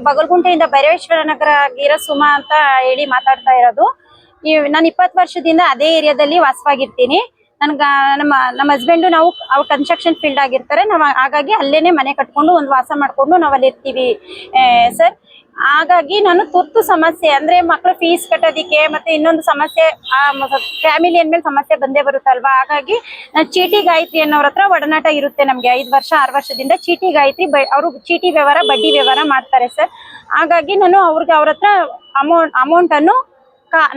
ಬಗಲ್ಗುಂಟೆಯಿಂದ ಭೈರವೇಶ್ವರ ನಗರ ಆಗಿರೋ ಸುಮಾ ಅಂತ ಹೇಳಿ ಮಾತಾಡ್ತಾ ಇರೋದು. ನಾನು 20 ವರ್ಷದಿಂದ ಅದೇ ಏರಿಯಾದಲ್ಲಿ ವಾಸವಾಗಿರ್ತೀನಿ. ನಮ್ಮ ಹಸ್ಬೆಂಡು ನಾವು ಅವ್ರು ಕನ್ಸ್ಟ್ರಕ್ಷನ್ ಫೀಲ್ಡ್ ಆಗಿರ್ತಾರೆ. ನಾವು ಹಾಗಾಗಿ ಅಲ್ಲೇನೆ ಮನೆ ಕಟ್ಕೊಂಡು ಒಂದು ವಾಸ ಮಾಡ್ಕೊಂಡು ನಾವು ಅಲ್ಲಿ ಇರ್ತೀವಿ ಸರ್. ಹಾಗಾಗಿ ನಾನು ತುರ್ತು ಸಮಸ್ಯೆ ಅಂದ್ರೆ ಮಕ್ಕಳು ಫೀಸ್ ಕಟ್ಟೋದಿಕ್ಕೆ ಮತ್ತೆ ಇನ್ನೊಂದು ಸಮಸ್ಯೆ ಫ್ಯಾಮಿಲಿ ಅಂದ್ಮೇಲೆ ಸಮಸ್ಯೆ ಬಂದೇ ಬರುತ್ತಲ್ವಾ. ಹಾಗಾಗಿ ಚೀಟಿ ಗಾಯತ್ರಿ ಅನ್ನೋರ ಹತ್ರ ಒಡನಾಟ ಇರುತ್ತೆ ನಮ್ಗೆ. 5 ವರ್ಷ 6 ವರ್ಷದಿಂದ ಚೀಟಿ ಗಾಯತ್ರಿ ಅವರು ಚೀಟಿ ವ್ಯವಹಾರ ಬಡ್ಡಿ ವ್ಯವಹಾರ ಮಾಡ್ತಾರೆ ಸರ್. ಹಾಗಾಗಿ ನಾನು ಅವ್ರ ಹತ್ರ ಅಮೌಂಟ್ ಅನ್ನು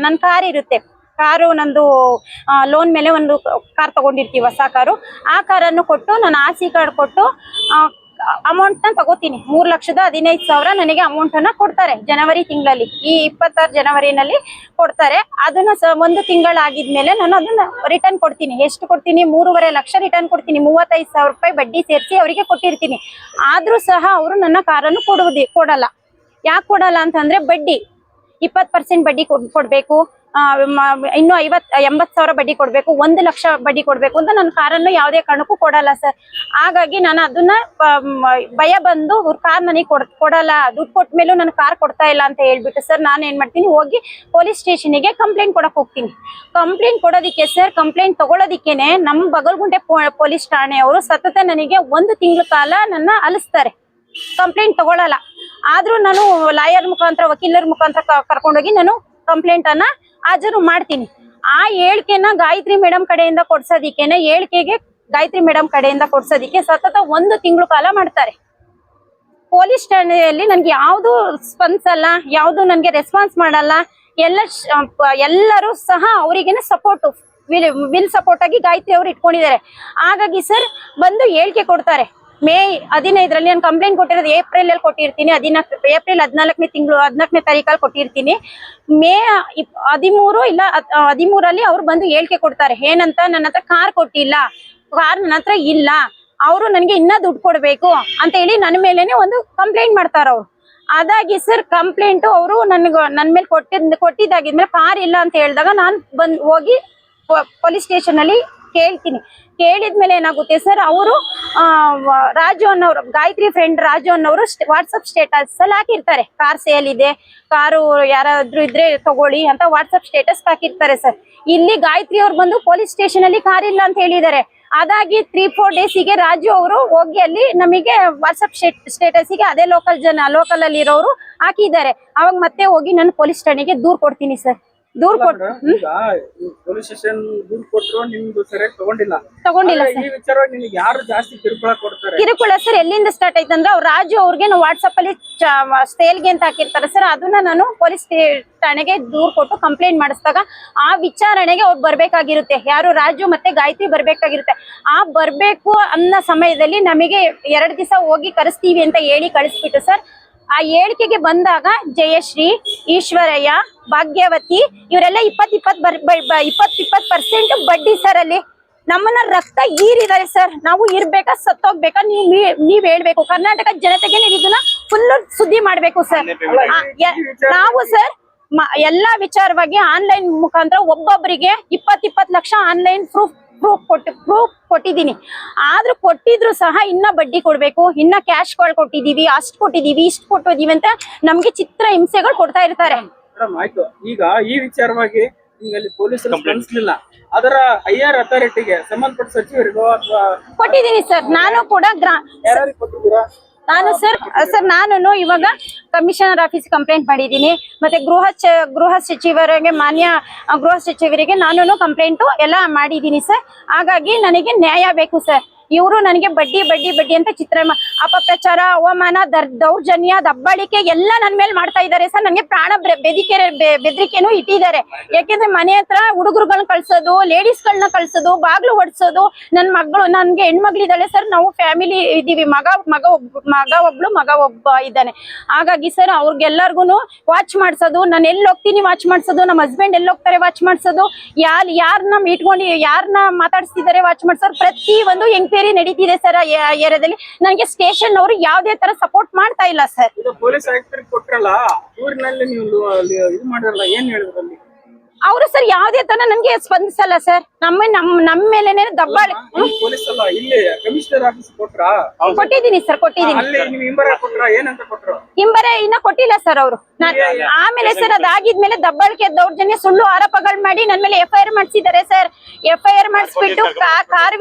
ನನ್ನ ಕಾರ್ ಇರುತ್ತೆ, ಕಾರು ನಂದು ಲೋನ್ ಮೇಲೆ ಒಂದು ಕಾರ್ ತಗೊಂಡಿರ್ತೀವಿ, ಹೊಸ ಕಾರು. ಆ ಕಾರನ್ನು ಕೊಟ್ಟು ನಾನು ಆರ್.ಸಿ ಕಾರ್ಡ್ ಕೊಟ್ಟು ಅಮೌಂಟ್ ನ ತಗೋತೀನಿ. 3,15,000 ನನಗೆ ಅಮೌಂಟ್ ಅನ್ನ ಕೊಡ್ತಾರೆ ಜನವರಿ ತಿಂಗಳಲ್ಲಿ. ಈ 26 ಜನವರಿನಲ್ಲಿ ಕೊಡ್ತಾರೆ. ಅದನ್ನ ಒಂದು ತಿಂಗಳಾಗಿದ್ಮೇಲೆ ನಾನು ಅದನ್ನ ರಿಟರ್ನ್ ಕೊಡ್ತೀನಿ. ಎಷ್ಟು ಕೊಡ್ತೀನಿ? 3.5 ಲಕ್ಷ ರಿಟರ್ನ್ ಕೊಡ್ತೀನಿ. 35,000 ರೂಪಾಯಿ ಬಡ್ಡಿ ಸೇರಿಸಿ ಅವರಿಗೆ ಕೊಟ್ಟಿರ್ತೀನಿ. ಆದ್ರೂ ಸಹ ಅವರು ನನ್ನ ಕಾರನ್ನು ಕೊಡಲ್ಲ. ಯಾಕೆ ಕೊಡಲ್ಲ ಅಂತಂದ್ರೆ ಬಡ್ಡಿ 20% ಬಡ್ಡಿ ಕೊಡ್ಬೇಕು, ಇನ್ನು 80,000 ಬಡ್ಡಿ ಕೊಡ್ಬೇಕು, 1 ಲಕ್ಷ ಬಡ್ಡಿ ಕೊಡ್ಬೇಕು ಅಂತ ನನ್ನ ಕಾರನ್ನು ಯಾವುದೇ ಕಾರಣಕ್ಕೂ ಕೊಡಲ್ಲ ಸರ್. ಹಾಗಾಗಿ ನಾನು ಅದನ್ನ ಭಯ ಬಂದು ಅವ್ರ ಕಾರ್ ನನಗೆ ಕೊಡಲ್ಲ, ದುಡ್ಡು ಕೊಟ್ಟ ಮೇಲೂ ನನ್ನ ಕಾರ್ ಕೊಡ್ತಾ ಇಲ್ಲ ಅಂತ ಹೇಳ್ಬಿಟ್ಟು ಸರ್ ನಾನು ಏನ್ ಮಾಡ್ತೀನಿ, ಹೋಗಿ ಪೊಲೀಸ್ ಸ್ಟೇಷನ್ಗೆ ಕಂಪ್ಲೇಂಟ್ ಕೊಡಕ್ ಹೋಗ್ತೀನಿ. ಕಂಪ್ಲೇಂಟ್ ಕೊಡೋದಿಕ್ಕೆ ಸರ್, ಕಂಪ್ಲೇಂಟ್ ತಗೊಳ್ಳೋದಿಕ್ಕೇನೆ ನಮ್ಮ ಬಗಲ್ಗುಂಟೆ ಪೊಲೀಸ್ ಠಾಣೆಯವರು ಸತತ ನನಗೆ 1 ತಿಂಗಳ ಕಾಲ ನನ್ನ ಅಲಿಸ್ತಾರೆ. ಕಂಪ್ಲೇಂಟ್ ತಗೊಳ್ಳಲ್ಲ. ಆದ್ರೂ ನಾನು ಲಾಯರ್ ಮುಖಾಂತರ, ವಕೀಲರ ಮುಖಾಂತರ ಕರ್ಕೊಂಡೋಗಿ ನಾನು ಕಂಪ್ಲೇಂಟ್ ಅನ್ನ ಹಾಜರು ಮಾಡ್ತೀನಿ. ಆ ಹೇಳಿಕೆನ ಗಾಯತ್ರಿ ಮೇಡಮ್ ಕಡೆಯಿಂದ ಕೊಡ್ಸೋದಿಕ್ಕೇನೆ, ಹೇಳಿಕೆಗೆ ಗಾಯತ್ರಿ ಮೇಡಮ್ ಕಡೆಯಿಂದ ಕೊಡ್ಸೋದಿಕ್ಕೆ ಸತತ 1 ತಿಂಗಳು ಕಾಲ ಮಾಡ್ತಾರೆ. ಪೊಲೀಸ್ ಠಾಣೆಯಲ್ಲಿ ನನ್ಗೆ ಯಾವ್ದು ಸ್ಪಂದಿಸಲ್ಲ, ಯಾವ್ದು ನನ್ಗೆ ರೆಸ್ಪಾನ್ಸ್ ಮಾಡಲ್ಲ. ಎಲ್ಲರೂ ಸಹ ಅವರಿಗೇನೆ ಸಪೋರ್ಟ್, ವಿಲ್ ಸಪೋರ್ಟ್ ಆಗಿ ಗಾಯತ್ರಿ ಅವರು ಇಟ್ಕೊಂಡಿದ್ದಾರೆ. ಹಾಗಾಗಿ ಸರ್ ಬಂದು ಹೇಳಿಕೆ ಕೊಡ್ತಾರೆ. ಮೇ 15ರಲ್ಲಿ ನಾನು ಕಂಪ್ಲೇಂಟ್ ಕೊಟ್ಟಿರೋದು ಏಪ್ರಿಲ್ ಅಲ್ಲಿ ಕೊಟ್ಟಿರ್ತೀನಿ. ಏಪ್ರಿಲ್ 14ನೇ ತಾರೀಕಲ್ಲಿ ಕೊಟ್ಟಿರ್ತೀನಿ. ಮೇ 13 ಇಲ್ಲ 13ರಲ್ಲಿ ಅವ್ರು ಬಂದು ಹೇಳಿಕೆ ಕೊಡ್ತಾರೆ. ಏನಂತ, ನನ್ನ ಹತ್ರ ಕಾರ್ ಕೊಟ್ಟಿಲ್ಲ, ಕಾರ್ ನನ್ನ ಹತ್ರ ಇಲ್ಲ, ಅವರು ನನಗೆ ಇನ್ನ ದುಡ್ಡು ಕೊಡ್ಬೇಕು ಅಂತ ಹೇಳಿ ನನ್ನ ಮೇಲೇನೆ ಒಂದು ಕಂಪ್ಲೇಂಟ್ ಮಾಡ್ತಾರ ಅವ್ರು. ಅದಾಗಿ ಸರ್ ಕಂಪ್ಲೇಂಟ್ ಅವರು ನನ್ನ ಮೇಲೆ ಕೊಟ್ಟಿದ್ದಾಗಿದ್ಮೇಲೆ ಕಾರ್ ಇಲ್ಲ ಅಂತ ಹೇಳಿದಾಗ ನಾನು ಹೋಗಿ ಪೊಲೀಸ್ ಸ್ಟೇಷನ್ ಅಲ್ಲಿ ಕೇಳ್ತೀನಿ. ಕೇಳಿದ್ಮೇಲೆ ಏನಾಗುತ್ತೆ ಸರ್, ಅವರು ರಾಜು ಅನ್ನೋರು, ಗಾಯತ್ರಿ ಫ್ರೆಂಡ್ ರಾಜು ಅನ್ನೋರು ವಾಟ್ಸಪ್ ಸ್ಟೇಟಸ್ ಅಲ್ಲಿ ಹಾಕಿರ್ತಾರೆ, ಕಾರ್ ಸೇಲ್ ಇದೆ, ಕಾರು ಯಾರಾದ್ರೂ ಇದ್ರೆ ತಗೊಳ್ಳಿ ಅಂತ ವಾಟ್ಸಪ್ ಸ್ಟೇಟಸ್ ಹಾಕಿರ್ತಾರೆ ಸರ್. ಇಲ್ಲಿ ಗಾಯತ್ರಿ ಅವ್ರು ಬಂದು ಪೊಲೀಸ್ ಸ್ಟೇಷನ್ ಅಲ್ಲಿ ಕಾರ್ ಇಲ್ಲ ಅಂತ ಹೇಳಿದ್ದಾರೆ. ಅದಾಗಿ 3-4 ಡೇಸಿಗೆ ರಾಜು ಅವರು ಹೋಗಿ ಅಲ್ಲಿ ನಮಗೆ ವಾಟ್ಸಪ್ ಸ್ಟೇಟಸ್ ಗೆ ಅದೇ ಲೋಕಲ್ ಅಲ್ಲಿ ಇರೋರು ಹಾಕಿದ್ದಾರೆ. ಅವಾಗ ಮತ್ತೆ ಹೋಗಿ ನಾನು ಪೊಲೀಸ್ ಠಾಣೆಗೆ ದೂರ್ ಕೊಡ್ತೀನಿ ಸರ್. ದೂರ್ ಕೊಟ್ಟು ಪೊಲೀಸ್ ಸ್ಟೇಷನ್ ದೂರ್ ಕೊಟ್ಟರು ನಿಮ್ದು ಸರಿಯಾಗಿ ತಗೊಂಡಿಲ್ಲ ಸರ್. ಈ ವಿಚಾರವಾಗಿ ನಿಮಗೆ ಯಾರು ಜಾಸ್ತಿ ಕಿರುಕುಳ ಕೊಡ್ತಾರೆ? ಕಿರುಕುಳ ಸರ್ ಎಲ್ಲಿಂದ ಸ್ಟಾರ್ಟ್ ಆಯ್ತಂದ್ರೆ, ಅವ್ರು ರಾಜು ಅವ್ರಿಗೆ ನಾವು ವಾಟ್ಸಪ್ ಅಲ್ಲಿ ಸೇಲ್ಗೆ ಅಂತ ಹಾಕಿರ್ತಾರೆ ಸರ್. ಅದನ್ನ ನಾನು ಪೊಲೀಸ್ ಠಾಣೆಗೆ ದೂರ್ ಕೊಟ್ಟು ಕಂಪ್ಲೇಂಟ್ ಮಾಡಿಸಿದಾಗ ಆ ವಿಚಾರಣೆಗೆ ಅವ್ರು ಬರ್ಬೇಕಾಗಿರುತ್ತೆ. ಯಾರು ರಾಜು ಮತ್ತೆ ಗಾಯತ್ರಿ ಬರ್ಬೇಕಾಗಿರುತ್ತೆ. ಆ ಬರ್ಬೇಕು ಅನ್ನೋ ಸಮಯದಲ್ಲಿ ನಮಗೆ 2 ದಿವಸ ಹೋಗಿ ಕರೆಸ್ತೀವಿ ಅಂತ ಹೇಳಿ ಕಳಿಸ್ಬಿಟ್ಟು ಸರ್, ಆ ಹೇಳಿಕೆಗೆ ಬಂದಾಗ ಜಯಶ್ರೀ, ಈಶ್ವರಯ್ಯ, ಭಾಗ್ಯವತಿ ಇವರೆಲ್ಲ 20% ಬಡ್ಡಿ ಸರ್. ಅಲ್ಲಿ ನಮ್ಮನ್ನ ರಕ್ತ ಹೀರಿದ್ದಾರೆ ಸರ್. ನಾವು ಇರ್ಬೇಕಾ ಸತ್ತೋಗ್ಬೇಕಾ ನೀವ್ ಹೇಳ್ಬೇಕು. ಕರ್ನಾಟಕ ಜನತೆಗೆ ನೀವು ಇದನ್ನ ಫುಲ್ ಸುದ್ದಿ ಮಾಡ್ಬೇಕು ಸರ್. ನಾವು ಸರ್ ಎಲ್ಲಾ ವಿಚಾರವಾಗಿ ಆನ್ಲೈನ್ ಮುಖಾಂತರ ಒಬ್ಬೊಬ್ಬರಿಗೆ 20 ಲಕ್ಷ ಆನ್ಲೈನ್ ಪ್ರೂಫ್ ಕೊಟ್ಟಿದ್ದೀನಿ. ಆದ್ರೂ ಕೊಟ್ಟಿದ್ರು ಸಹ ಇನ್ನ ಬಡ್ಡಿ ಕೊಡ್ಬೇಕು, ಇನ್ನ ಕ್ಯಾಶ್ ಕೊಟ್ಟಿದೀವಿ, ಅಷ್ಟು ಕೊಟ್ಟಿದೀವಿ, ಇಷ್ಟು ಕೊಟ್ಟಿದೀವಿ ಅಂತ ನಮ್ಗೆ ಚಿತ್ರ ಹಿಂಸೆಗಳು ಕೊಡ್ತಾ ಇರ್ತಾರೆ. ಆಯ್ತು, ಈಗ ಈ ವಿಚಾರವಾಗಿ ಅಲ್ಲಿ ಪೊಲೀಸರು ಸ್ಪಂದಿಸಲಿಲ್ಲ, ಅದರ ಹೈಯರ್ ಅಥಾರಿಟಿಗೆ ಸಂಬಂಧಪಟ್ಟ ಸಚಿವರಿಗೋ ಅಥವಾ ಕೊಟ್ಟಿದ್ದೀನಿ ಸರ್. ನಾನು ಕೂಡ ನಾನು ಇವಾಗ ಕಮಿಷನರ್ ಆಫೀಸ್ ಕಂಪ್ಲೇಂಟ್ ಮಾಡಿದ್ದೀನಿ. ಮತ್ತೆ ಗೃಹ ಸಚಿವರಿಗೆ, ಮಾನ್ಯ ಗೃಹ ಸಚಿವರಿಗೆ ನಾನು ಕಂಪ್ಲೇಂಟ್ ಎಲ್ಲ ಮಾಡಿದ್ದೀನಿ ಸರ್. ಹಾಗಾಗಿ ನನಗೆ ನ್ಯಾಯ ಬೇಕು ಸರ್. ಇವರು ನನಗೆ ಬಡ್ಡಿ ಅಂತ ಚಿತ್ರ ಅಪಪ್ರಚಾರ, ಅವಮಾನ, ದೌರ್ಜನ್ಯ, ದಬ್ಬಾಳಿಕೆ ಎಲ್ಲ ನನ್ನ ಮೇಲೆ ಮಾಡ್ತಾ ಇದ್ದಾರೆ ಸರ್. ನನಗೆ ಪ್ರಾಣ ಬೆದರಿಕೆನೂ ಇಟ್ಟಿದ್ದಾರೆ. ಯಾಕೆಂದ್ರೆ ಮನೆ ಹತ್ರ ಹುಡುಗರುಗಳನ್ನ ಕಳ್ಸೋದು, ಲೇಡೀಸ್ಗಳನ್ನ ಕಳ್ಸೋದು, ಬಾಗ್ಲು ಹೊಡ್ಸೋದು. ನನ್ಗೆ ಹೆಣ್ಮಗಳಿದ್ದಾಳೆ ಸರ್. ನಾವು ಫ್ಯಾಮಿಲಿ ಇದೀವಿ, ಮಗ ಒಬ್ಬ ಇದ್ದಾನೆ. ಹಾಗಾಗಿ ಸರ್ ಅವ್ರಿಗೆಲ್ಲರಿಗೂ ವಾಚ್ ಮಾಡ್ಸೋದು, ನಾನು ಎಲ್ಲಿ ಹೋಗ್ತೀನಿ ವಾಚ್ ಮಾಡ್ಸೋದು, ನಮ್ಮ ಹಸ್ಬೆಂಡ್ ಎಲ್ಲಿ ಹೋಗ್ತಾರೆ ವಾಚ್ ಮಾಡ್ಸೋದು, ಯಾರನ್ನ ಇಟ್ಕೊಂಡು ಯಾರನ್ನ ಮಾತಾಡ್ಸ್ತಿದ್ದಾರೆ ವಾಚ್ ಮಾಡ್ಸೋದು, ಪ್ರತಿ ಒಂದು ಎಂಕ್ವೈರಿ ನಡೀತಿದೆ ಸರ್ ಏರಿಯಾದಲ್ಲಿ. ನನಗೆ ಸ್ಟೇಷನ್ ಅವರು ಯಾವುದೇ ತರ ಸಪೋರ್ಟ್ ಮಾಡ್ತಾ ಇಲ್ಲ ಸರ್. ಪೊಲೀಸ್ ಆಯುಕ್ತರಿಗೆ ಕೊಟ್ರಲ್ಲ, ಊರಿನಲ್ಲಿ ನೀವು ಇದು ಮಾಡಿರಲ್ಲ, ಏನ್ ಹೇಳಿದ್ರಲ್ಲಿ? ಅವರು ಸರ್ ಯಾವ್ದೇ ತರ ನನ್ಗೆ ಸ್ಪಂದಿಸಲ್ಲ ಸರ್. ನಮ್ಮ ಮೇಲೆನೆ ದಬ್ಬಾಳಿ ಪೊಲೀಸ್ ಅಲ್ಲ, ಇಲ್ಲಿ ಕಮಿಷನರ್ ಆಫೀಸ್ ಕೊಟ್ರಾ? ಕೊಟ್ಟಿದ್ದೀನಿ ಸರ್, ಕೊಟ್ಟಿದ್ದೀನಿ. ಅಲ್ಲಿ ನಿಮ್ ಹಿಂಬರ ಕೊಟ್ರಾ? ಏನಂತ ಕೊಟ್ರು? ಹಿಂಬರೆ ಇನ್ನ ಕೊಟ್ಟಿಲ್ಲ ಸರ್ ಅವರು. ಆಮೇಲೆ ಸರ್ ಅದಾಗಿದ್ಮೇಲೆ ದಬ್ಬಾಳಿಕೆ ದೌರ್ಜನ್ಯ ಸುಳ್ಳು ಆರೋಪಗಳು ಮಾಡಿ ನನ್ನ ಮೇಲೆ FIR ಮಾಡಿಸಿದ್ದಾರೆ ಸರ್. FIR ಮಾಡಿಸ್ಬಿಟ್ಟು ಕಾರ್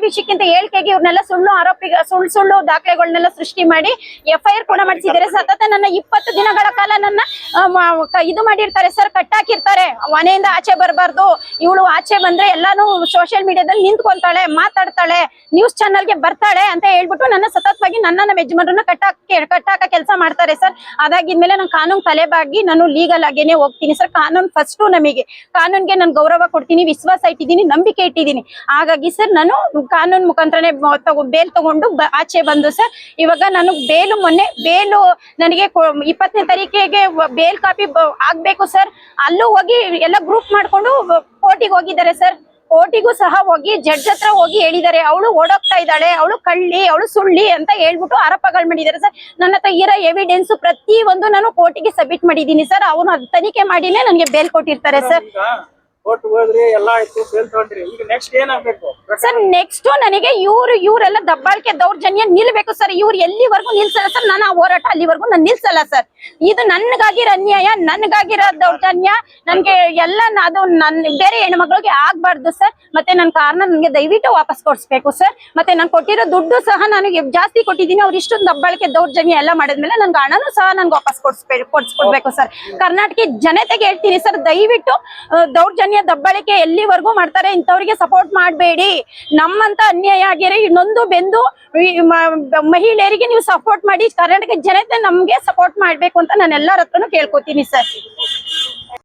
ವಿಷಯಕ್ಕಿಂತ ಹೇಳಿಕೆಗೆ ಇವ್ರನ್ನೆಲ್ಲ ಸುಳ್ಳು ದಾಖಲೆಗಳನ್ನೆಲ್ಲ ಸೃಷ್ಟಿ ಮಾಡಿ FIR ಕೂಡ ಮಾಡಿಸಿದ್ದಾರೆ. ಸತತ ನನ್ನ 20 ದಿನಗಳ ಕಾಲ ನನ್ನ ಇದು ಮಾಡಿರ್ತಾರೆ ಸರ್, ಕಟ್ಟಾಕಿರ್ತಾರೆ. ಮನೆಯಿಂದ ಆಚೆ ಬರಬಾರ್ದು, ಇವಳು ಆಚೆ ಬಂದ್ರೆ ಎಲ್ಲಾನು ಸೋಷಿಯಲ್ ಮೀಡಿಯಾದಲ್ಲಿ ನಿಂತ್ಕೊಂತಾಳೆ, ಮಾತಾಡ್ತಾಳೆ, ನ್ಯೂಸ್ ಚಾನಲ್ಗೆ ಬರ್ತಾಳೆ ಅಂತ ಹೇಳ್ಬಿಟ್ಟು ನನ್ನ ಸತತವಾಗಿ ನಮ್ಮ ಯಜಮಾನರನ್ನ ಕಟ್ಟಾಕ ಕೆಲಸ ಮಾಡ್ತಾರೆ ಸರ್. ಅದಾಗಿದ್ಮೇಲೆ ನಾನು ಕಾನೂನು ತಲೆಬಾಗಿ ನಾನು ಲೀಗಲ್ ಆಗೇನೆ ಹೋಗ್ತೀನಿ ಸರ್. ಕಾನೂನು ಫಸ್ಟ್, ಕಾನೂನ್ಗೆ ನಾನು ಗೌರವ ಕೊಡ್ತೀನಿ, ವಿಶ್ವಾಸ ಇಟ್ಟಿದ್ದೀನಿ, ನಂಬಿಕೆ ಇಟ್ಟಿದ್ದೀನಿ. ಹಾಗಾಗಿ ಸರ್ ನಾನು ಕಾನೂನು ಮುಖಾಂತರನೇ ಬೇಲ್ ತಗೊಂಡು ಆಚೆ ಬಂದು ಸರ್. ಇವಾಗ ನಾನು ಮೊನ್ನೆ ಬೇಲು ನನಗೆ 20ನೇ ತಾರೀಕಿಗೆ ಬೇಲ್ ಕಾಪಿ ಆಗ್ಬೇಕು ಸರ್. ಅಲ್ಲೂ ಹೋಗಿ ಎಲ್ಲ ಗ್ರೂಪ್ ಮಾಡ್ಕೊಂಡು ಕೋರ್ಟಿಗೆ ಹೋಗಿದ್ದಾರೆ ಸರ್. ಕೋರ್ಟಿಗೂ ಸಹ ಹೋಗಿ ಜಡ್ಜ್ ಹತ್ರ ಹೋಗಿ ಹೇಳಿದ್ದಾರೆ, ಅವಳು ಓಡೋಗ್ತಾ ಇದ್ದಾಳೆ, ಅವಳು ಕಳ್ಳಿ, ಅವಳು ಸುಳ್ಳಿ ಅಂತ ಹೇಳ್ಬಿಟ್ಟು ಆರೋಪಗಳು ಮಾಡಿದ್ದಾರೆ ಸರ್. ನನ್ನ ಹತ್ರ ಇರೋ ಎವಿಡೆನ್ಸ್ ಪ್ರತಿ ಒಂದು ನಾನು ಕೋರ್ಟಿಗೆ ಸಬ್ಮಿಟ್ ಮಾಡಿದ್ದೀನಿ ಸರ್. ಅವನು ತನಿಖೆ ಮಾಡಿನೇ ನನಗೆ ಬೇಲ್ ಕೊಟ್ಟಿರ್ತಾರೆ ಸರ್. ಕೋರ್ಟ್ ಹೋದ್ರಿ, ಎಲ್ಲ ಆಯ್ತು, ಬೇಲ್ ತಗೊಂಡ್ರಿ, ಈಗ ನೆಕ್ಸ್ಟ್ ಏನಾಗ್ಬೇಕು ಸರ್? ನೆಕ್ಸ್ಟ್ ನನಗೆ ಇವರೆಲ್ಲ ದಬ್ಬಾಳಿಕೆ ದೌರ್ಜನ್ಯ ನಿಲ್ಬೇಕು ಸರ್. ಇವ್ರು ಎಲ್ಲಿವರೆಗೂ ನಿಲ್ಸಲ್ಲ ಸರ್, ನಾನು ಆ ಹೋರಾಟ ಅಲ್ಲಿವರೆಗೂ ನಾನು ನಿಲ್ಸಲ್ಲ ಸರ್. ಇದು ನನ್ಗಾಗಿರೋ ಅನ್ಯಾಯ, ನನ್ಗಾಗಿರೋ ದೌರ್ಜನ್ಯ, ನನ್ಗೆ ಎಲ್ಲ ಅದು ಬೇರೆ ಹೆಣ್ಮಕ್ಳಿಗೆ ಆಗ್ಬಾರ್ದು ಸರ್. ಮತ್ತೆ ನನ್ನ ಕಾರಣ ನನ್ಗೆ ದಯವಿಟ್ಟು ವಾಪಸ್ ಕೊಡ್ಸ್ಬೇಕು ಸರ್. ಮತ್ತೆ ನಾನು ಕೊಟ್ಟಿರೋ ದುಡ್ಡು ಸಹ ನನಗೆ ಜಾಸ್ತಿ ಕೊಟ್ಟಿದ್ದೀನಿ. ಅವ್ರು ಇಷ್ಟೊಂದು ದಬ್ಬಾಳಿಕೆ ದೌರ್ಜನ್ಯ ಎಲ್ಲ ಮಾಡಿದ್ಮೇಲೆ ನನ್ಗೆ ಹಣನೂ ಸಹ ನನ್ಗೆ ವಾಪಸ್ ಕೊಡ್ಸ್ಕೊಡ್ಬೇಕು ಸರ್. ಕರ್ನಾಟಕ ಜನತೆಗೆ ಹೇಳ್ತೀನಿ ಸರ್, ದಯವಿಟ್ಟು ದೌರ್ಜನ್ಯ ದಬ್ಬಾಳಿಕೆ ಎಲ್ಲಿವರೆಗೂ ಮಾಡ್ತಾರೆ ಇಂಥವ್ರಿಗೆ ಸಪೋರ್ಟ್ ಮಾಡಬೇಡಿ. ನಮ್ಮಂತ ಅನ್ಯಾಯ ಆಗಿರೋ ನೊಂದು ಬೆಂದು ಮಹಿಳೆಯರಿಗೆ ನೀವು ಸಪೋರ್ಟ್ ಮಾಡಿ. ಕರ್ನಾಟಕ ಜನತೆ ನಮ್ಗೆ ಸಪೋರ್ಟ್ ಮಾಡ್ಬೇಕು ಅಂತ ನಾನು ಎಲ್ಲರ ಹತ್ರನು ಕೇಳ್ಕೊತೀನಿ ಸರ್.